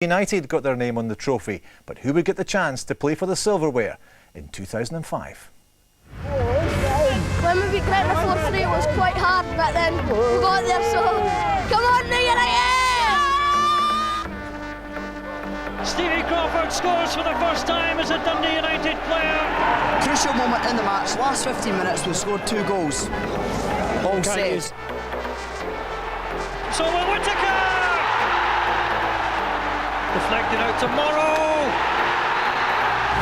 United got their name on the trophy, but who would get the chance to play for the silverware in 2005? When we beat Gretna 4-3 it was quite hard, but then we got there, so come on United! Stevie Crawford scores for the first time as a Dundee United player. Crucial moment in the match, last 15 minutes we've scored 2 goals. All saves. So Whittaker! Deflected out to Morrow.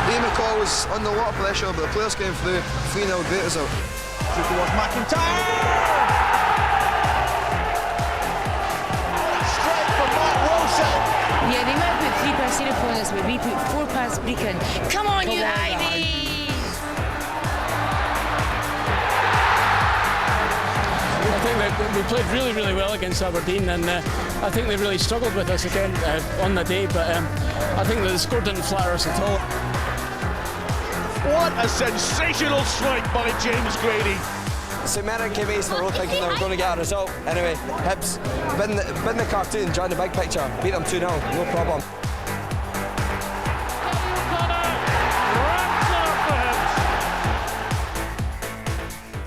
Ian McCall was under a lot of pressure, but the players came through. 3-0 beat us out. Through towards McIntyre. Straight from Mark Wilson. Yeah, they might put 3 past their opponents, but we put 4 past Brecon. Come on, you Ivy! I think that we played really well against Aberdeen, and I think they really struggled with us again on the day, but I think that the score didn't flatter us at all. What a sensational strike by James Grady. St Mirren came east for road thinking they were going to get a result. Anyway, Hibs, bin the cartoon, join the big picture, beat them 2-0, no problem.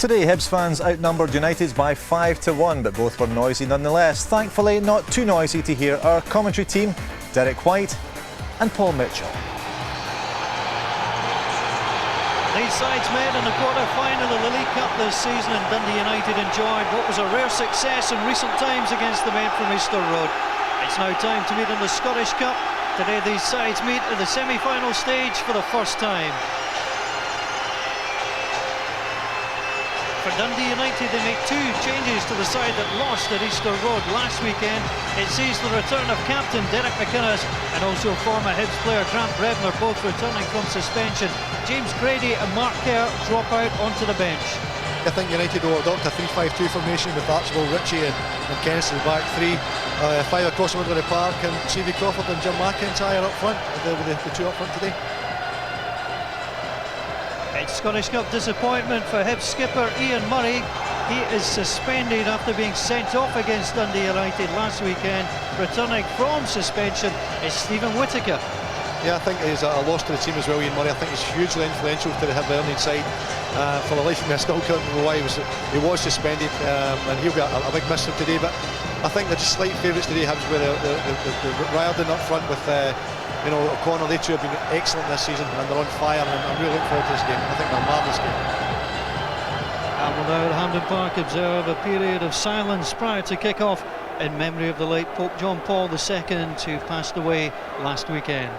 Today, Hibs fans outnumbered United's by 5-1, but both were noisy nonetheless. Thankfully, not too noisy to hear our commentary team, Derek White and Paul Mitchell. These sides met in the quarter-final of the League Cup this season, and Dundee United enjoyed what was a rare success in recent times against the men from Easter Road. It's now time to meet in the Scottish Cup. Today these sides meet at the semi-final stage for the first time. For Dundee United, they make 2 changes to the side that lost at Easter Road last weekend. It sees the return of captain Derek McInnes and also former Hibs player Grant Brevner, both returning from suspension. James Grady and Mark Kerr drop out onto the bench. I think United will adopt a 3-5-2 formation with Archibald, Ritchie and Kenneth in the back 3. 5 across the middle of the park, and Stevie Crawford and Jim McIntyre up front, with the 2 up front today. It's Scottish Cup disappointment for Hibs skipper Ian Murray. He is suspended after being sent off against Dundee United last weekend. Returning from suspension is Stephen Whittaker. Yeah, I think he's a loss to the team as well, Ian Murray. I think he's hugely influential to the Hibernian side. For the life of me, I still can't remember why he was suspended, and he'll be a big miss from today. But I think they're just slight favourites today, Hibs, with the Riordan up front with O'Connor. They 2 have been excellent this season, and they're on fire, and I'm really looking forward to this game. I think they're a marvellous game. And we'll now at Hampden Park observe a period of silence prior to kick-off in memory of the late Pope John Paul II, who passed away last weekend.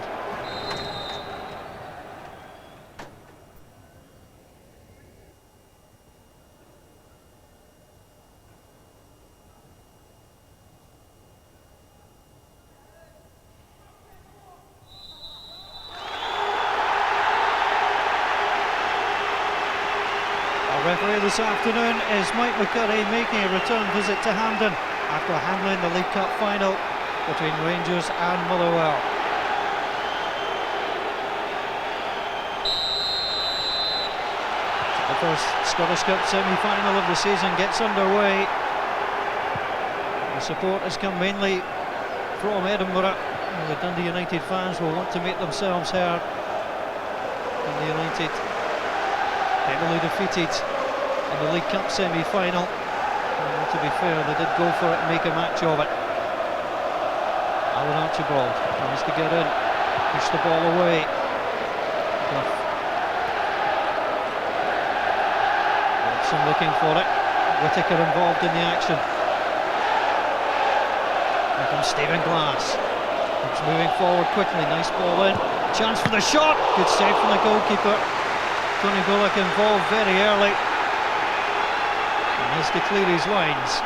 Referee this afternoon is Mike McCurry, making a return visit to Hampden after handling the League Cup final between Rangers and Motherwell. The first Scottish Cup semi-final of the season gets underway. The support has come mainly from Edinburgh. The Dundee United fans will want to make themselves heard. Dundee United heavily defeated in the League Cup semi-final. To be fair, they did go for it and make a match of it. Alan Archibald tries to get in, push the ball away. Wilson looking for it. Whittaker involved in the action. Here comes Stephen Glass. It's moving forward quickly. Nice ball in. Chance for the shot. Good save from the goalkeeper. Tony Bullock involved very early, and has to clear his lines.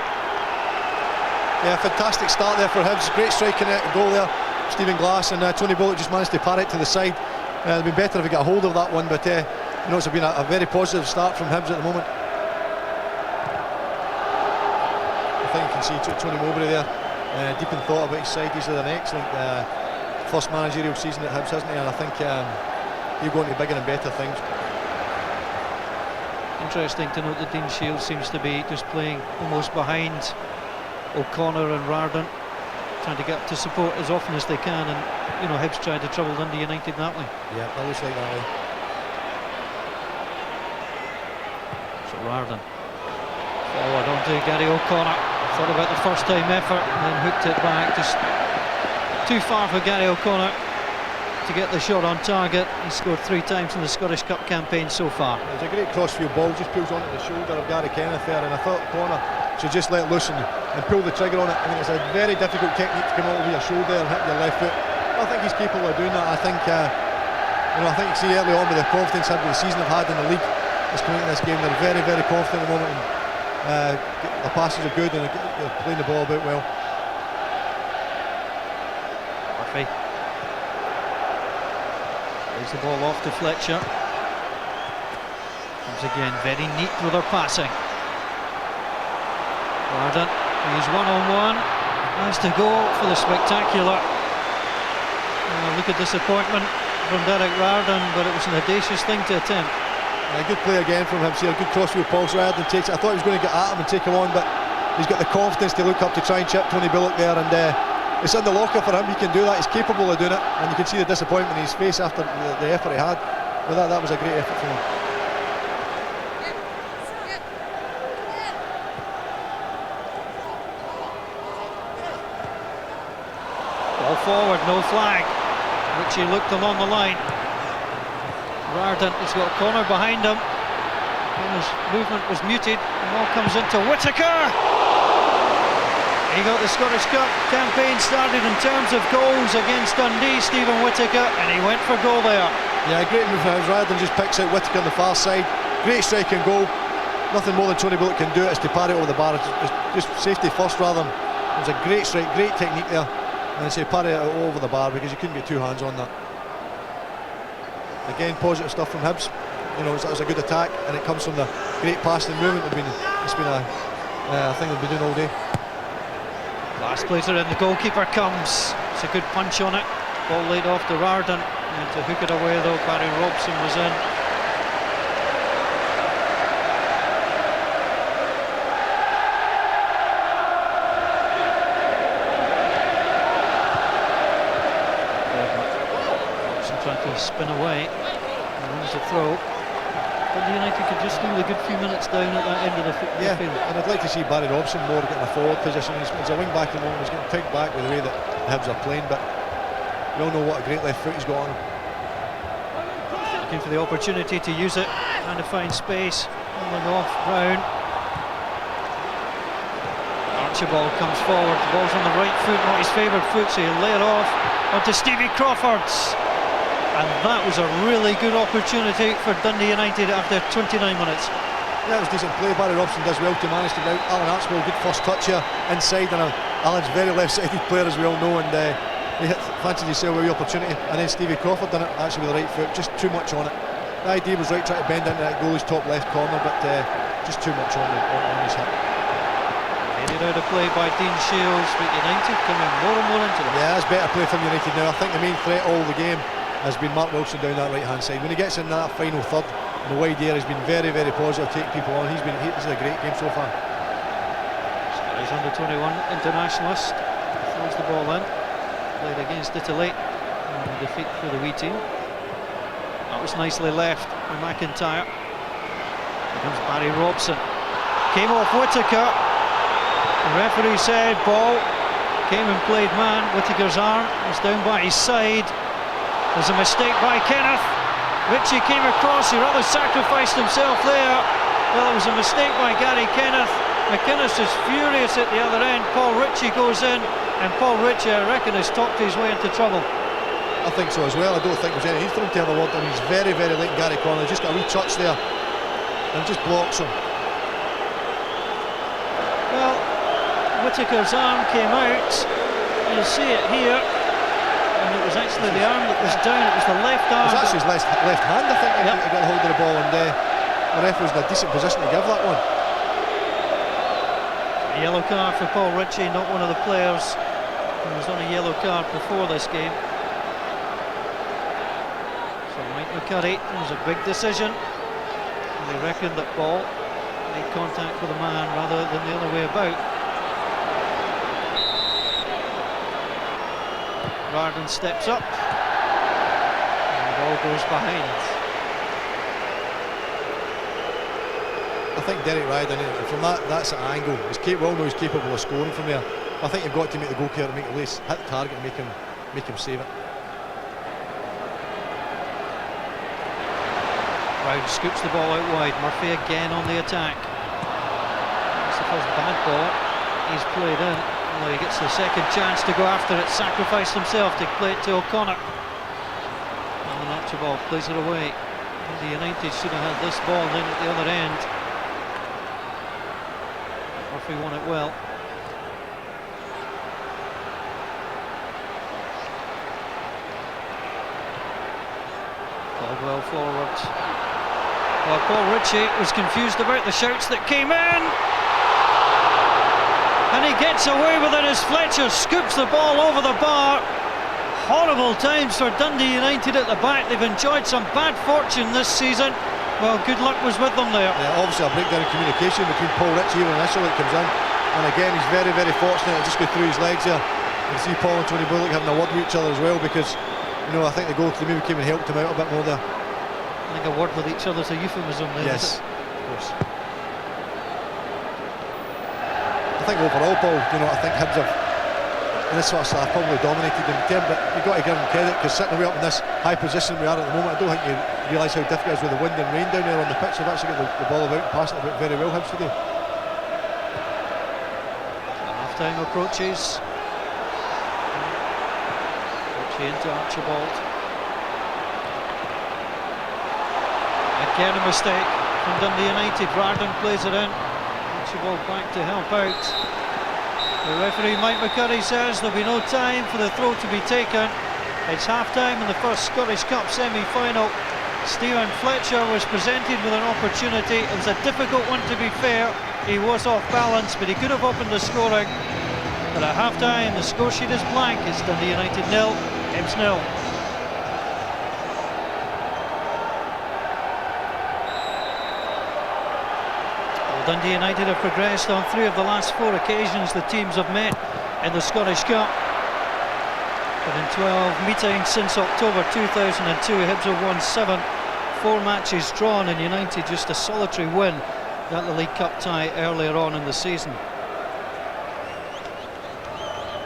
Yeah, fantastic start there for Hibs. Great striking goal there, Stephen Glass, and Tony Bullock just managed to parry it to the side. It'd been better if he got a hold of that one, but it's been a very positive start from Hibs at the moment. I think you can see Tony Mowbray there, deep in thought about his side. He's had an excellent first managerial season at Hibs, hasn't he? And I think he'll go into bigger and better things. Interesting to note that Dean Shields seems to be just playing almost behind O'Connor and Riordan. trying to get to support as often as they can, and you know, Hibs tried to trouble Dundee United that way. Yeah, that looks like that way. So Rarden forward onto Gary O'Connor. Thought about the first time effort and then hooked it back. Just too far for Gary O'Connor to get the shot on target. He scored 3 times in the Scottish Cup campaign so far. It's a great crossfield ball, just pulls onto the shoulder of Gary Kenneth there, and I thought O'Connor should just let loose and pull the trigger on it. I mean, it's a very difficult technique to come over your shoulder and hit your left foot. I think he's capable of doing that. I think I think you see early on with the confidence of the season they've had in the league, just coming into this game, they're very, very confident at the moment, and the passes are good and they're playing the ball about well. Murphy plays the ball off to Fletcher. Comes again, very neat with her passing. Rarden, he's one-on-one, has to go for the spectacular. Look at disappointment from Derek Rarden, but it was an audacious thing to attempt. A good play again from him, see a good crossfield pulse. Rarden takes it. I thought he was going to get at him and take him on, but he's got the confidence to look up to try and chip Tony Bullock there, and it's in the locker for him. He can do that, he's capable of doing it, and you can see the disappointment in his face after the effort he had. But that was a great effort from him. Ball forward, no flag. Ritchie looked along the line. Rarden has got Connor behind him. Connor's movement was muted. The ball comes into Whittaker. He got the Scottish Cup campaign started in terms of goals against Dundee, Stephen Whittaker, and he went for goal there. Yeah, great move from him. Rarden just picks out Whittaker on the far side. Great striking goal. Nothing more than Tony Bullock can do it is to parry it over the bar. It's just safety first rather than. It was a great strike, great technique there. And say parry it over the bar because you couldn't get 2 hands on that. Again, positive stuff from Hibs. You know, that was a good attack, and it comes from the great passing movement. It's been a thing they've been doing all day. Last placer in, the goalkeeper comes. It's a good punch on it. Ball laid off to Rarden, and to hook it away though, Barry Robson was in. Spin away and wins the throw. Dundee United could just do a good few minutes down at that end of the field. And I'd like to see Barry Robson more getting a forward position. He's a wing back at the moment. He's getting picked back with the way that the Hibs are playing, but we all know what a great left foot he's got on him. Looking for the opportunity to use it, trying to find space. Rolling off Brown. Archibald comes forward. The ball's on the right foot, not his favoured foot, so he'll lay it off onto Stevie Crawford's. And that was a really good opportunity for Dundee United after 29 minutes. Yeah, it was decent play. Barry Robson does well to manage to get out. Alan Archibald, good first touch here inside, and Alan's very left-sided player, as we all know, and he fancied himself a wee opportunity. And then Stevie Crawford done it actually with the right foot, just too much on it. The idea was right, trying to bend into that goalie's top left corner, but just too much on his hip. Headed out of play by Dean Shields, but United coming more and more into it. Yeah, that's better play from United now. I think the main threat all the game has been Mark Wilson down that right hand side. When he gets in that final third in the wide area, he's been very, very positive, taking people on. This is a great game so far. He's under 21 internationalist, throws the ball in, played against Italy, and defeat for the wee team. That was nicely left by McIntyre. Here comes Barry Robson, came off Whittaker. The referee said ball, came and played man. Whittaker's arm was down by his side. There's a mistake by Kenneth. Ritchie came across, he rather sacrificed himself there. Well, it was a mistake by Gary Kenneth. McInnes is furious at the other end. Paul Ritchie goes in, and Paul Ritchie, I reckon, has talked his way into trouble. I think so as well. I don't think there's any need for him to have a word. I mean, he's very, very late in Gary Connor. Just got a wee touch there and just blocks him. Well, Whittaker's arm came out. You'll see it here. And it was actually the arm that was down. It was the left arm. It was actually his left hand, I think, yep. He got hold of the ball, and the ref was in a decent position to give that one. A yellow card for Paul Ritchie, not one of the players who was on a yellow card before this game. So Mike McCurry, it was a big decision. And they reckoned that Paul made contact with the man rather than the other way about. Rarden steps up. And the ball goes behind. I think Derek Ryan, from that's an angle. He's capable of scoring from there. I think you've got to make the goalkeeper make at least hit the target and make him save it. Ryan scoops the ball out wide. Murphy again on the attack. That's the first bad ball he's played in. Well, he gets the second chance to go after it, sacrificed himself to play it to O'Connor. And then Archibald plays it away. The United should have had this ball in at the other end. Murphy won it well. Caldwell forward. Well, Paul Ritchie was confused about the shouts that came in. And he gets away with it as Fletcher scoops the ball over the bar. Horrible times for Dundee United at the back. They've enjoyed some bad fortune this season. Well, good luck was with them there. Yeah, obviously a breakdown in communication between Paul Ritchie and initially it comes in. And again, he's very, very fortunate to just go through his legs there. You can see Paul and Tony Bullock having a word with each other as well, because, you know, I think the goalkeeper maybe came and helped him out a bit more there. I think a word with each other's a euphemism there. Yes, of course. I think overall, Paul, you know, I think Hibs have, in this sort of stuff, probably dominated the game, but you've got to give them credit, because sitting away up in this high position we are at the moment, I don't think you realise how difficult it is with the wind and rain down there on the pitch. They've actually got the ball about and passed it about very well, Hibs, today. Half-time approaches. Ritchie into Archibald. Again a mistake from Dundee United. Rarden plays it in. Archibald back to help out. The referee Mike McCurry says there'll be no time for the throw to be taken. It's half-time in the first Scottish Cup semi-final. Stephen Fletcher was presented with an opportunity. It was a difficult one, to be fair. He was off balance, but he could have opened the scoring. But at half-time the score sheet is blank. It's Dundee United 0, Hibs 0. Dundee United have progressed on 3 of the last 4 occasions the teams have met in the Scottish Cup. But in 12 meetings since October 2002, Hibs have won 7, 4 matches drawn, and United just a solitary win at the League Cup tie earlier on in the season.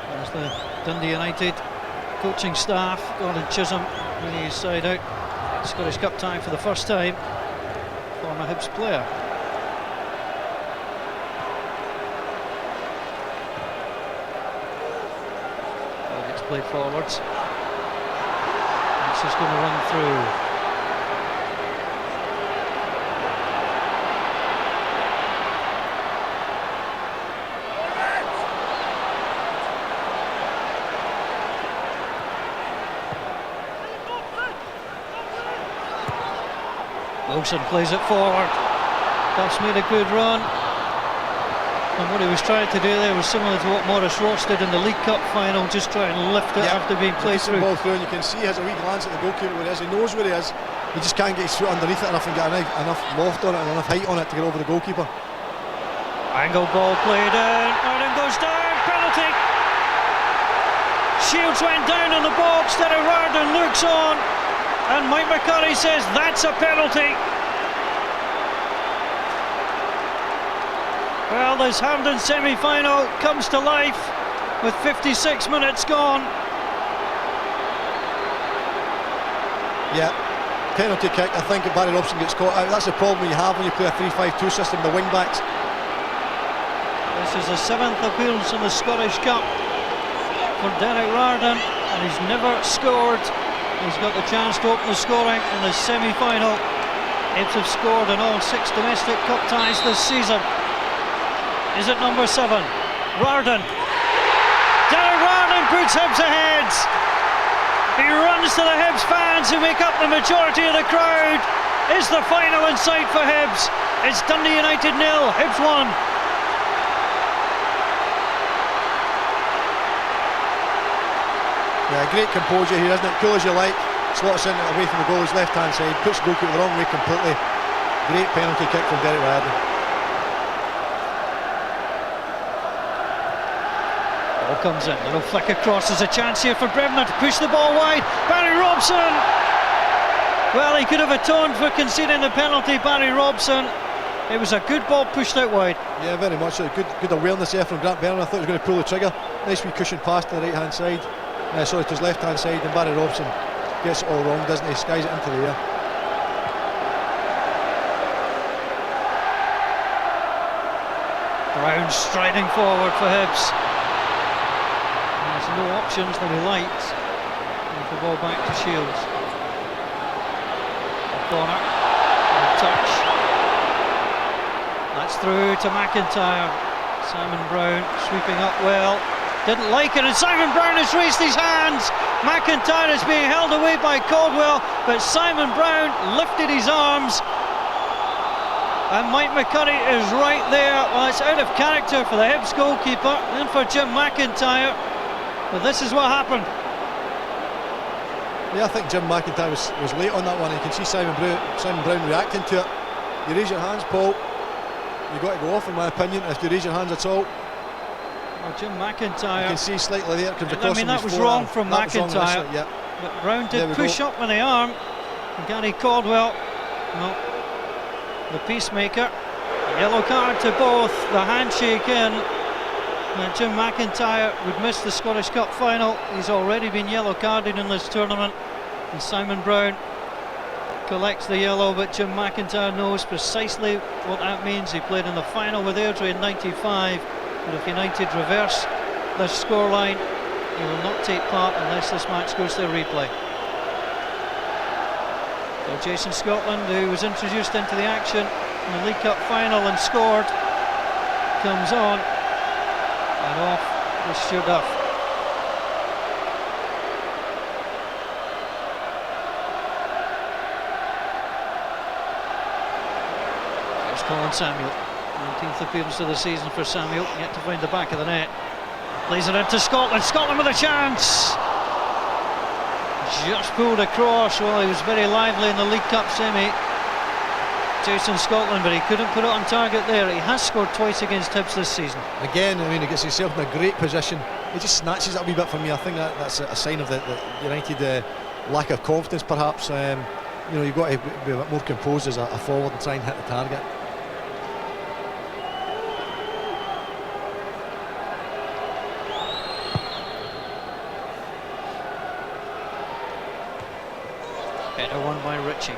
There's the Dundee United coaching staff, Gordon Chisholm winning his side out. Scottish Cup tie for the first time, former Hibs player. Played forwards. This is going to run through. Wilson plays it forward. Duff's made a good run. And what he was trying to do there was similar to what Maurice Ross did in the League Cup final, just try and lift it after being played through. Ball through, and you can see he has a wee glance at the goalkeeper where he is. He knows where he is. He just can't get his foot underneath it enough and get enough loft on it and enough height on it to get over the goalkeeper. Angle ball played in. Rarden goes down. Penalty. Shields went down in the box. Derek Rarden looks on, and Mike McCurry says that's a penalty. Well, this Hampden semi-final comes to life with 56 minutes gone. Yeah, penalty kick. I think if Barry Robson gets caught out, that's the problem you have when you play a 3-5-2 system, the wing-backs. This is the 7th appearance in the Scottish Cup for Derek Rarden, and he's never scored. He's got the chance to open the scoring in the semi-final. Hibs have scored in all 6 domestic cup ties this season. Is it number 7? Rarden. Derek Rarden puts Hibs ahead. He runs to the Hibs fans who make up the majority of the crowd. Is the final in sight for Hibs? It's Dundee United 0, Hibs 1. Yeah, great composure here, isn't it? Cool as you like. Slots in away from the goalie's left-hand side. Puts the goalkeeper the wrong way completely. Great penalty kick from Derek Rarden. comes in. Little flick across. There's a chance here for Bremner to push the ball wide. Barry Robson. Well, he could have atoned for conceding the penalty, Barry Robson. It was a good ball pushed out wide. Yeah, very much. Good awareness there from Grant Bernard. I thought he was going to pull the trigger. Nice wee cushion pass to the right hand side. Sorry, to his left hand side, and Barry Robson gets it all wrong, doesn't he? Skies it into the air. Brown striding forward for Hibs. There's no options that he likes. And the ball back to Shields. Corner. Touch. That's through to McIntyre. Simon Brown sweeping up well. Didn't like it, and Simon Brown has raised his hands. McIntyre is being held away by Caldwell, but Simon Brown lifted his arms. And Mike McCurry is right there. Well, it's out of character for the Hibs goalkeeper and for Jim McIntyre. But this is what happened. Yeah, I think Jim McIntyre was late on that one. You can see Simon Brown reacting to it. You raise your hands, Paul. You've got to go off, in my opinion, if you raise your hands at all. Well, Jim McIntyre, you can see slightly there. I mean, that was wrong from McIntyre. Yeah. But Brown did push up with the arm. And Gary Caldwell, well, the peacemaker. A yellow card to both. The handshake in. And Jim McIntyre would miss the Scottish Cup final. He's already been yellow carded in this tournament. And Simon Brown collects the yellow, but Jim McIntyre knows precisely what that means. He played in the final with Airdrie in '95, but if United reverse this scoreline, he will not take part unless this match goes to a replay. So Jason Scotland, who was introduced into the action in the League Cup final and scored, comes on, and off with Stuart Duff. Colin Samuel, 19th appearance of the season for Samuel, yet to find the back of the net. Plays it into Scotland, Scotland with a chance! Just pulled across. Well, he was very lively in the League Cup semi, Jason Scotland, but he couldn't put it on target there. He has scored twice against Hibs this season. Again, I mean, he gets himself in a great position. He just snatches it a wee bit from me. I think that's a sign of the United lack of confidence, perhaps. You know, you've got to be a bit more composed as a forward and try and hit the target. Header won by Ritchie.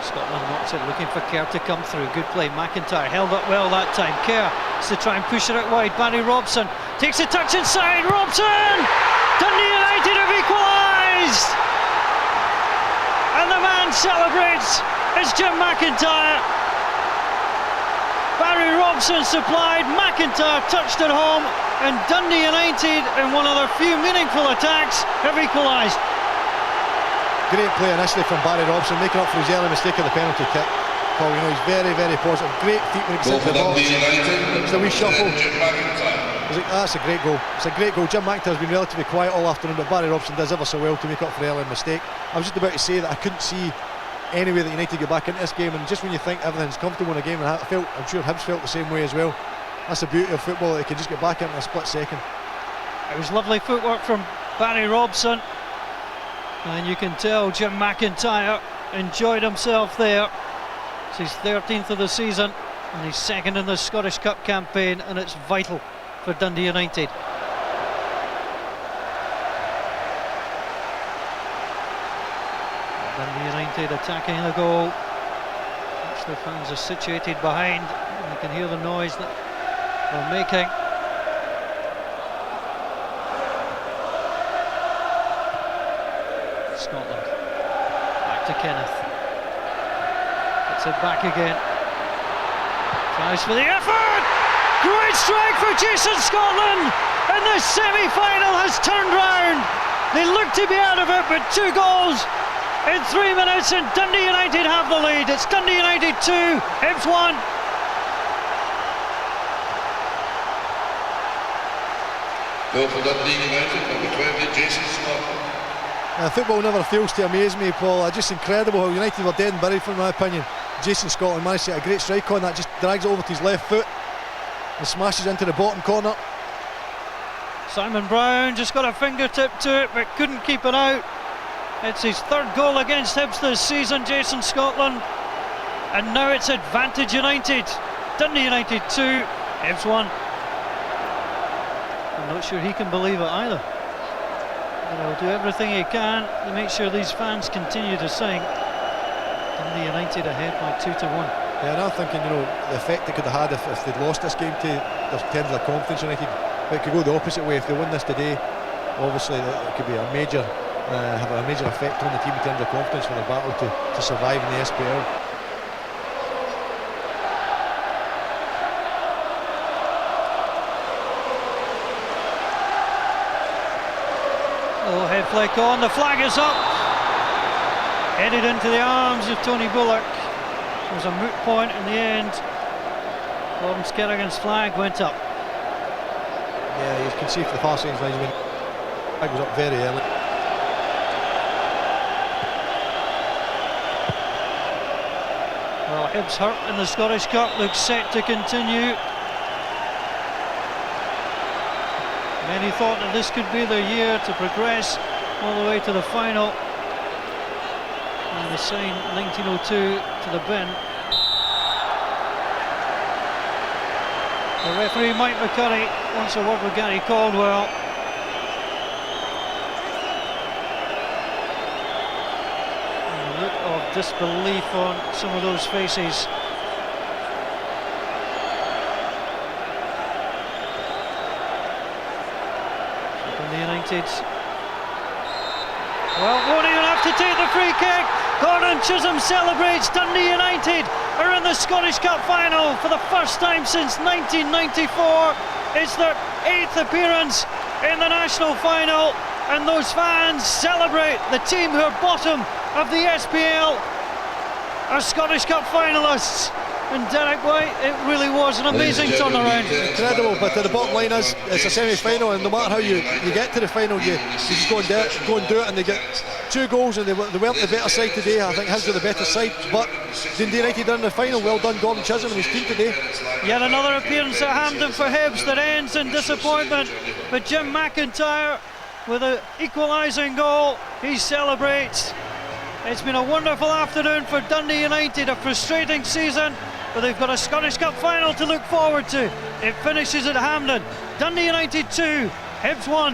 Scotland knocks it, looking for Kerr to come through. Good play. McIntyre held up well that time. Kerr is to try and push it out wide. Barry Robson takes a touch inside. Robson! Dundee United have equalised! And the man celebrates is Jim McIntyre. Barry Robson supplied, McIntyre touched it home, and Dundee United, in one of their few meaningful attacks, have equalised. Great play initially from Barry Robson, making up for his early mistake of the penalty kick. Paul, you know, he's very, very positive. Great feet when he gets into the box. It's a wee shuffle. That's a great goal. It's a great goal. Jim McIntyre's been relatively quiet all afternoon, but Barry Robson does ever so well to make up for the early mistake. I was just about to say that I couldn't see any way that United get back into this game, and just when you think everything's comfortable in a game, and I'm sure Hibs felt the same way as well. That's the beauty of football, that they can just get back in a split second. It was lovely footwork from Barry Robson. And you can tell Jim McIntyre enjoyed himself there. It's his 13th of the season and he's second in the Scottish Cup campaign, and it's vital for Dundee United. Dundee United attacking the goal, which the fans are situated behind. And you can hear the noise that they're making. Scotland, back to Kenneth, gets it back again, tries for the effort, great strike for Jason Scotland, and the semi-final has turned round. They look to be out of it, but 2 goals in 3 minutes and Dundee United have the lead. It's Dundee United 2, Hibs 1. Goal for Dundee United, number 20, Jason Scotland. Football never fails to amaze me, Paul. Just incredible how United were dead and buried, from my opinion. Jason Scotland managed to get a great strike on that, just drags it over to his left foot and smashes into the bottom corner. Simon Brown just got a fingertip to it but couldn't keep it out. It's his third goal against Hibs this season, Jason Scotland. And now it's advantage United. Dundee United 2, Hibs 1. I'm not sure he can believe it either. But he'll do everything he can to make sure these fans continue to sing. Dundee United ahead by 2-1. Yeah, and I'm thinking, you know, the effect it could have had if they'd lost this game to in terms of their confidence, United. But it could go the opposite way. If they win this today, obviously it could be a major have a major effect on the team in terms of confidence for their battle to survive in the SPL. Oh, head flick on, the flag is up. Headed into the arms of Tony Bullock. It was a moot point in the end. Gordon Skerrigan's flag went up. Yeah, you can see for the far side line, the flag was up very early. Well, Hibs hurt in the Scottish Cup, looks set to continue. Many thought that this could be their year to progress all the way to the final. And they signed 1902 to the bin. The referee Mike McCurry wants a word with Gary Caldwell. And a look of disbelief on some of those faces. United. Well, won't even have to take the free kick. Gordon Chisholm celebrates. Dundee United are in the Scottish Cup final for the first time since 1994. It's their 8th appearance in the national final, and those fans celebrate. The team who are bottom of the SPL are Scottish Cup finalists. And Derek White, it really was an amazing turnaround. Incredible, but the bottom line is it's a semi-final, and no matter how you get to the final, you just go and do it, and they get 2 goals, and they weren't the better side today. I think Hibs were the better side, but Dundee United are in the final. Well done, Gordon Chisholm and his team today. Yet another appearance at Hampden for Hibs that ends in disappointment, but Jim McIntyre with an equalising goal, he celebrates. It's been a wonderful afternoon for Dundee United, a frustrating season, but they've got a Scottish Cup final to look forward to. It finishes at Hampden. Dundee United 2, Hibs 1.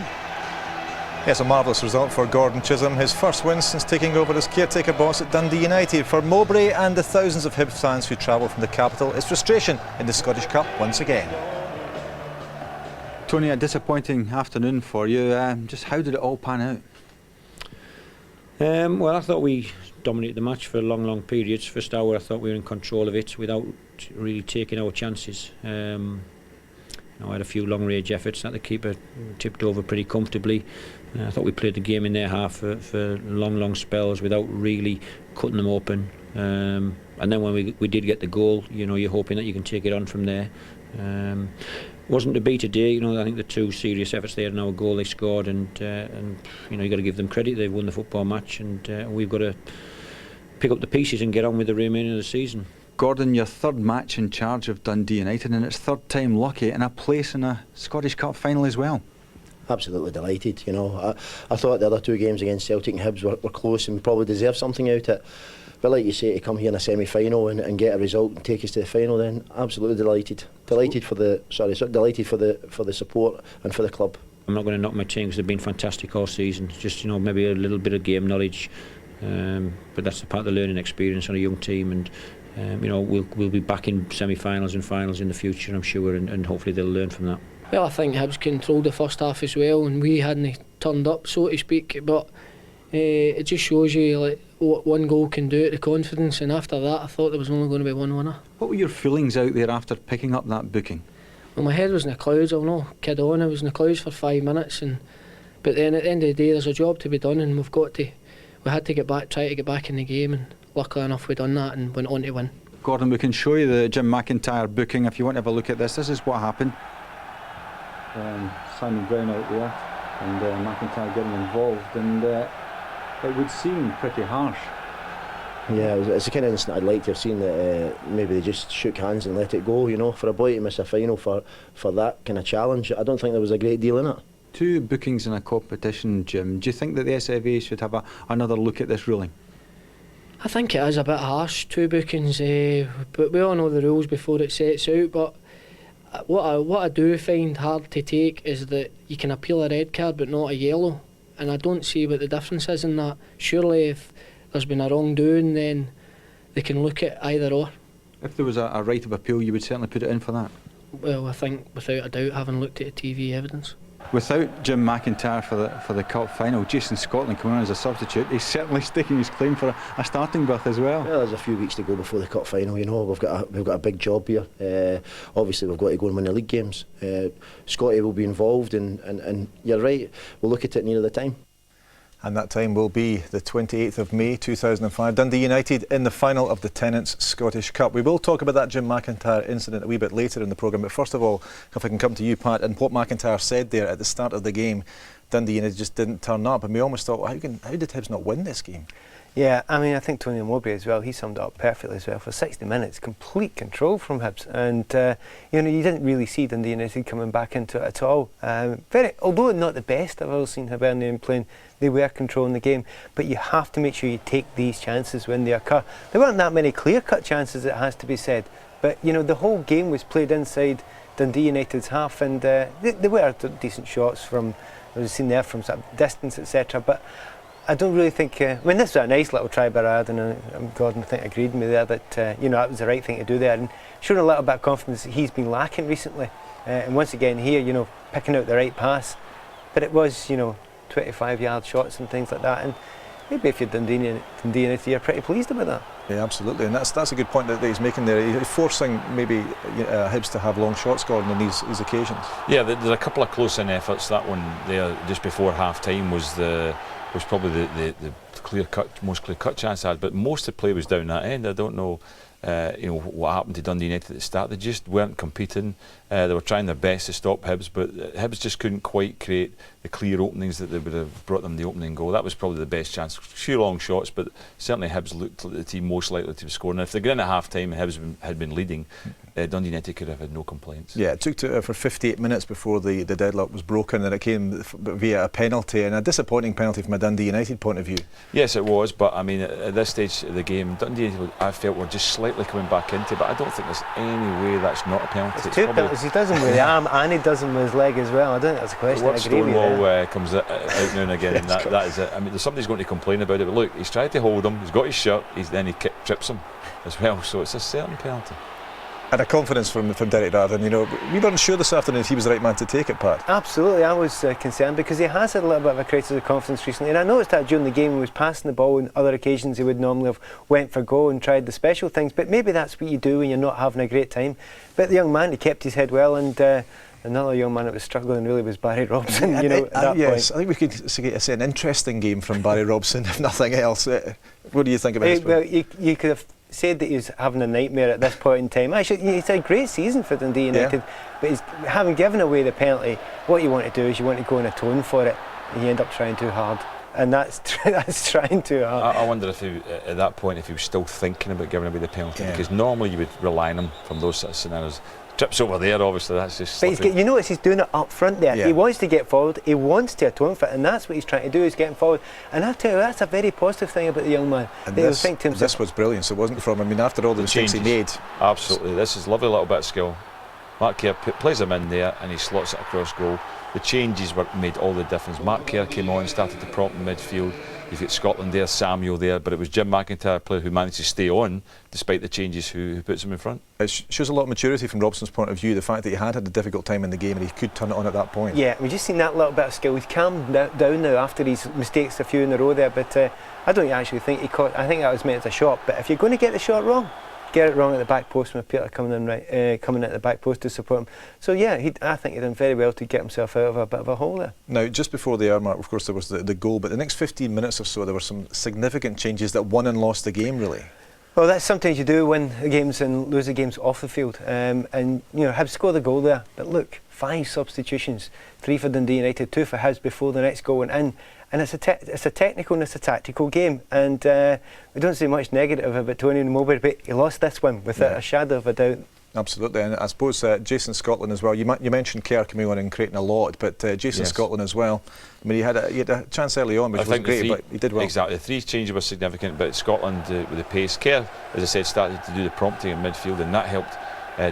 Yes, a marvellous result for Gordon Chisholm, his first win since taking over as caretaker boss at Dundee United. For Mowbray and the thousands of Hibs fans who travel from the capital, it's frustration in the Scottish Cup once again. Tony, a disappointing afternoon for you. Just how did it all pan out? Well, I thought we dominated the match for long periods. First hour I thought we were in control of it without really taking our chances. I had a few long range efforts that the keeper tipped over pretty comfortably. I thought we played the game in their half for long spells without really cutting them open. And then when we did get the goal, you know, you're hoping that you can take it on from there. Wasn't to be today, you know. I think the 2 serious efforts they had, now a goal they scored, and you know, you got to give them credit. They've won the football match, and we've got to pick up the pieces and get on with the remaining of the season. Gordon, your 3rd match in charge of Dundee United, and it's 3rd time lucky in a place in a Scottish Cup final as well. Absolutely delighted, you know. I thought the other 2 games against Celtic and Hibs were close and probably deserved something out of it. But like you say, to come here in a semi-final and get a result and take us to the final, then absolutely delighted. Delighted for the support and for the club. I'm not going to knock my team because they've been fantastic all season. Just, you know, maybe a little bit of game knowledge, but that's a part of the learning experience on a young team. And you know, we'll be back in semi-finals and finals in the future, I'm sure, and hopefully they'll learn from that. Well, I think Hibs controlled the first half as well, and we hadn't turned up, so to speak. But it just shows you like what 1 goal can do, the confidence. And after that, I thought there was only going to be 1 winner. What were your feelings out there after picking up that booking? Well, my head was in the clouds. I'll not kid on. I was in the clouds for 5 minutes, but then at the end of the day, there's a job to be done, and we had to get back, try to get back in the game, and luckily enough we done that and went on to win. Gordon, we can show you the Jim McIntyre booking if you want to have a look at this. This is what happened. Simon Brown out there, and McIntyre getting involved, and it would seem pretty harsh. Yeah, it's the kind of incident I'd like to have seen that maybe they just shook hands and let it go, you know. For a boy to miss a final for that kind of challenge, I don't think there was a great deal in it. 2 bookings in a competition, Jim. Do you think that the SFA should have another look at this ruling? I think it is a bit harsh, 2 bookings, but we all know the rules before it sets out. But what I do find hard to take is that you can appeal a red card but not a yellow, and I don't see what the difference is in that. Surely if there's been a wrongdoing, then they can look at either or. If there was a right of appeal, you would certainly put it in for that? Well, I think without a doubt, having looked at the TV evidence. Without Jim McIntyre for the cup final, Jason Scotland coming on as a substitute, he's certainly staking his claim for a starting berth as well. Well, there's a few weeks to go before the cup final. You know, we've got a big job here. Obviously, we've got to go and win the league games. Scotty will be involved, and you're right. We'll look at it near the time. And that time will be the 28th of May 2005. Dundee United in the final of the Tennent's Scottish Cup. We will talk about that Jim McIntyre incident a wee bit later in the programme, but first of all, if I can come to you, Pat, and what McIntyre said there at the start of the game, Dundee United just didn't turn up, and we almost thought, well, how did Hibs not win this game? Yeah, I mean, I think Tony Mowbray as well, he summed it up perfectly as well. For 60 minutes, complete control from Hibs, and you know, you didn't really see Dundee United coming back into it at all. Although not the best I've ever seen Hibernian playing, they were controlling the game, but you have to make sure you take these chances when they occur. There weren't that many clear-cut chances, it has to be said, but you know, the whole game was played inside Dundee United's half, and they were decent shots from, I was seen there from sort of distance, etc. But I don't really think. I mean, this was a nice little try by Radden, and Gordon, I think, agreed with me there that you know, that was the right thing to do there, and showing a little bit of confidence that he's been lacking recently. And once again here, you know, picking out the right pass, but it was, you know, 25-yard shots and things like that, and maybe if you're Dundee United, you're pretty pleased about that. Yeah, absolutely, and that's a good point that he's making there. He's forcing maybe Hibs to have long shots, Gordon, on these occasions. Yeah, there's a couple of close-in efforts. That one there just before half-time was probably the most clear-cut chance I had, but most of the play was down that end. I don't know you know, what happened to Dundee United at the start. They just weren't competing. They were trying their best to stop Hibs, but Hibs just couldn't quite create the clear openings that they would have brought them the opening goal. That was probably the best chance. A few long shots, but certainly Hibs looked like the team most likely to be scoring. And if they got in at half-time and Hibs had been leading, Dundee United could have had no complaints. Yeah, it took for 58 minutes before the deadlock was broken, and it came via a penalty, and a disappointing penalty from a Dundee United point of view. Yes, it was, but I mean, at this stage of the game, Dundee United, I felt, were just slightly coming back into, but I don't think there's any way that's not a penalty. It's 2 penalties. He does them with the arm and he does them with his leg as well. I don't think that's a question. I agree with you. Stonewall comes out now and again, and that is it. I mean, somebody's going to complain about it, but look, he's tried to hold him, he's got his shirt, then he trips him as well, so it's a certain penalty. And a confidence from Derek Radden. You know, we weren't sure this afternoon if he was the right man to take it, Pat. Absolutely, I was concerned because he has had a little bit of a crisis of confidence recently, and I noticed that during the game he was passing the ball, and other occasions he would normally have went for goal and tried the special things, but maybe that's what you do when you're not having a great time. But the young man, he kept his head well, and another young man that was struggling really was Barry Robson. You know, at that yes, point. I think we could say an interesting game from Barry Robson, if nothing else. What do you think about this? Well, you could have said that he's having a nightmare at this point in time. Actually, he's had a great season for Dundee United, but he's having given away the penalty. What you want to do is you want to go and atone for it, and you end up trying too hard, and that's trying too hard. I wonder if he, at that point, if he was still thinking about giving away the penalty, because normally you would rely on him from those sort of scenarios. Trips over there, obviously, that's just. But you notice he's doing it up front there. Yeah. He wants to get forward, he wants to atone for it, and that's what he's trying to do, is getting forward. And I tell you, that's a very positive thing about the young man. And this was brilliant, so it wasn't from, I mean, after all the mistakes he made. Absolutely, this is a lovely little bit of skill. Mark Kerr plays him in there and he slots it across goal. The changes made all the difference. Mark Kerr came on, started to prompt in midfield. You've got Scotland there, Samuel there, but it was Jim McIntyre, player who managed to stay on despite the changes, who puts him in front. It shows a lot of maturity from Robson's point of view, the fact that he had a difficult time in the game and he could turn it on at that point. Yeah, we've just seen that little bit of skill. He's calmed down now after his mistakes, a few in a row there, but I don't actually think he caught. I think that was meant as a shot, but if you're going to get the shot wrong, get it wrong at the back post, with Peter coming at the back post to support him. So yeah, I think he done very well to get himself out of a bit of a hole there. Now, just before the hour mark, of course, there was the goal, but the next 15 minutes or so, there were some significant changes that won and lost the game, really. Well, that's sometimes you do, win the games and lose the games off the field. And you know, Hibs scored the goal there, but look, 5 substitutions, 3 for Dundee United, 2 for Hibs before the next goal went in. And it's a technical and it's a tactical game, and we don't see much negative about Tony Mowbray, but he lost this one without a shadow of a doubt. Absolutely, and I suppose Jason Scotland as well. You mentioned Kerr coming on and creating a lot, but Jason Scotland as well. I mean, he had a chance early on, which was great, but he did well. Exactly, the 3 changes were significant, but Scotland with the pace. Kerr, as I said, started to do the prompting in midfield, and that helped.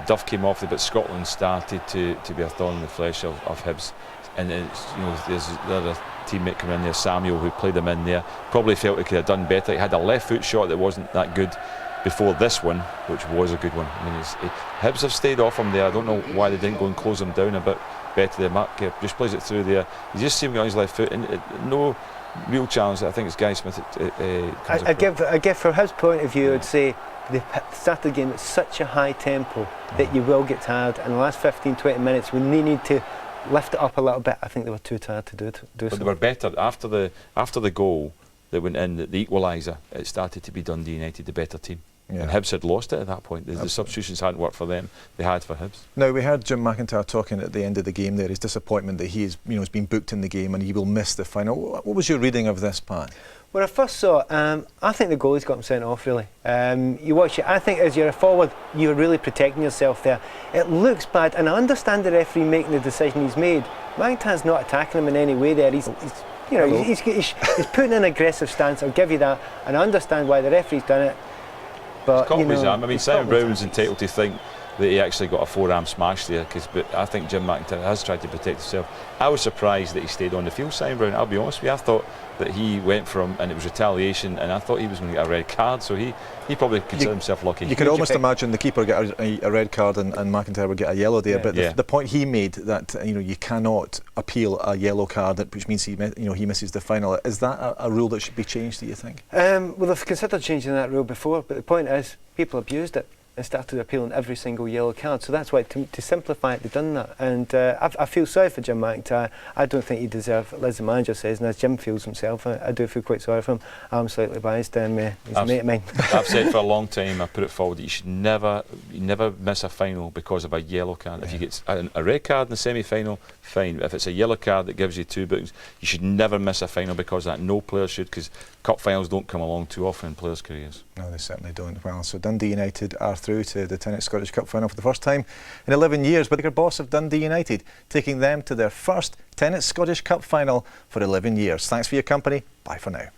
Duff came off, but Scotland started to be a thorn in the flesh of Hibs. And there's the other teammate coming in there, Samuel, who played him in there. Probably felt he could have done better. He had a left foot shot that wasn't that good before this one, which was a good one. I mean, Hibs have stayed off him there. I don't know why they didn't go and close him down a bit better. Mark just plays it through there. You just see him on his left foot, and no real challenge. I think it's Guy Smith. I give from his point of view, I'd say they started the game at such a high tempo that you will get tired. And the last 15-20 minutes, when they need to lift it up a little bit, I think they were too tired to do But they were better after the goal that went in, the equaliser. It started to be Dundee United, the better team. Yeah. And Hibs had lost it at that point. The substitutions hadn't worked for them; they had for Hibs. Now we heard Jim McIntyre talking at the end of the game there. His disappointment that he has been booked in the game and he will miss the final. What was your reading of this, Pat? When I first saw it, I think the goalie's got him sent off. Really, you watch it. I think as you're a forward, you're really protecting yourself there. It looks bad, and I understand the referee making the decision he's made. McIntyre's not attacking him in any way there. He's putting an aggressive stance. I'll give you that, and I understand why the referee's done it. But caught his arm. I mean, Simon Brown's entitled to think that he actually got a forearm smash there, but I think Jim McIntyre has tried to protect himself. I was surprised that he stayed on the field, Simon Brown. I'll be honest with you. I thought that he went for him and it was retaliation, and I thought he was going to get a red card, so he probably considered himself lucky. You could almost imagine the keeper get a red card and McIntyre would get a yellow there, but the point he made that you cannot appeal a yellow card, which means he misses the final. Is that a rule that should be changed, do you think? Well, they've considered changing that rule before, but the point is people abused it and started appealing every single yellow card, so that's why to simplify it they've done that. And I feel sorry for Jim McIntyre. I don't think he deserves it, as the manager says, and as Jim feels himself, I do feel quite sorry for him. I'm slightly biased, he's a mate of mine. I've said for a long time, I put it forward that you should never miss a final because of a yellow card. If you get a red card in the semi-final, fine. If it's a yellow card that gives you 2 bookings, you should never miss a final because of that. No player should, because cup finals don't come along too often in players' careers. No, they certainly don't. Well, so Dundee United are through to the Tennis Scottish Cup final for the first time in 11 years, but the boss of Dundee United taking them to their first Tennis Scottish Cup final for 11 years. Thanks for your company. Bye for now.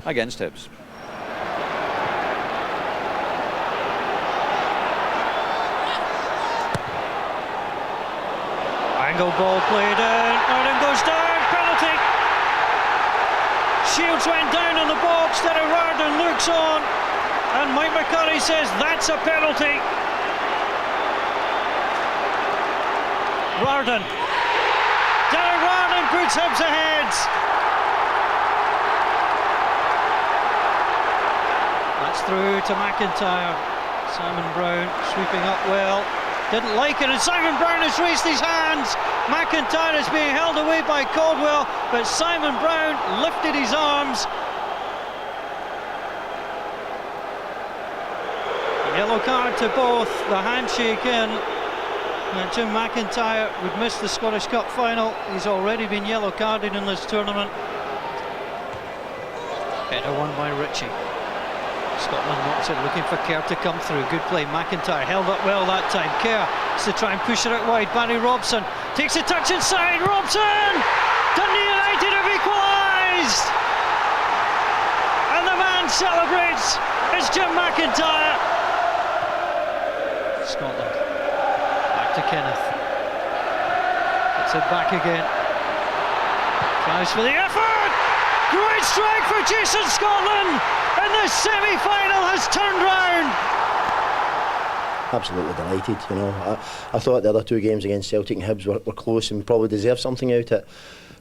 Against Hibs. Angle ball played in, Arden goes down, penalty. Shields went down in the box, then Arden looks on, and Mike McCurry says that's a penalty. Arden. Derek Arden puts Hibs ahead. That's through to McIntyre. Simon Brown sweeping up well. Didn't like it, and Simon Brown has raised his hands. McIntyre is being held away by Caldwell, but Simon Brown lifted his arms. Yellow card to both, the handshake in. And Jim McIntyre would miss the Scottish Cup final. He's already been yellow carded in this tournament. Header won by Ritchie. Scotland wants it, looking for Kerr to come through. Good play, McIntyre held up well that time. Kerr has to try and push it out wide. Barry Robson takes a touch inside. Robson! Dundee United have equalised! And the man celebrates is Jim McIntyre. Scotland back to Kenneth. Gets it back again. Tries for the effort! Great strike for Jason Scotland, and the semi-final has turned round. Absolutely delighted, you know. I thought the other two games against Celtic and Hibs were close and probably deserved something out of it.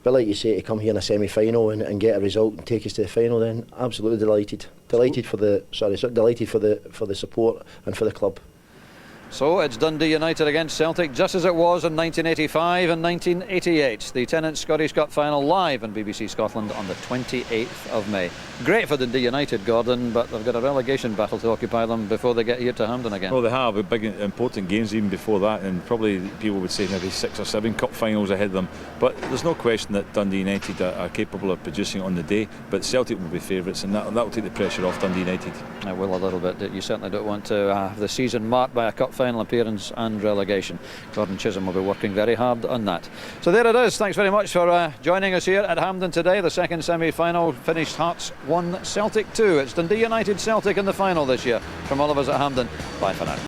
But like you say, to come here in a semi-final and get a result and take us to the final, then absolutely delighted. Delighted for the support and for the club. So it's Dundee United against Celtic, just as it was in 1985 and 1988. The Tennent's Scottish Cup final live on BBC Scotland on the 28th of May. Great for Dundee United, Gordon, but they've got a relegation battle to occupy them before they get here to Hampden again. Well, they have big important games even before that, and probably people would say maybe 6 or 7 cup finals ahead of them. But there's no question that Dundee United are capable of producing it on the day, but Celtic will be favourites, and that will take the pressure off Dundee United. It will a little bit. You certainly don't want to have the season marked by a cup final appearance and relegation. Gordon Chisholm will be working very hard on that. So there it is. Thanks very much for joining us here at Hampden today. The second semi-final finished Hearts 1, Celtic 2. It's Dundee United Celtic in the final this year. From all of us at Hampden, bye for now.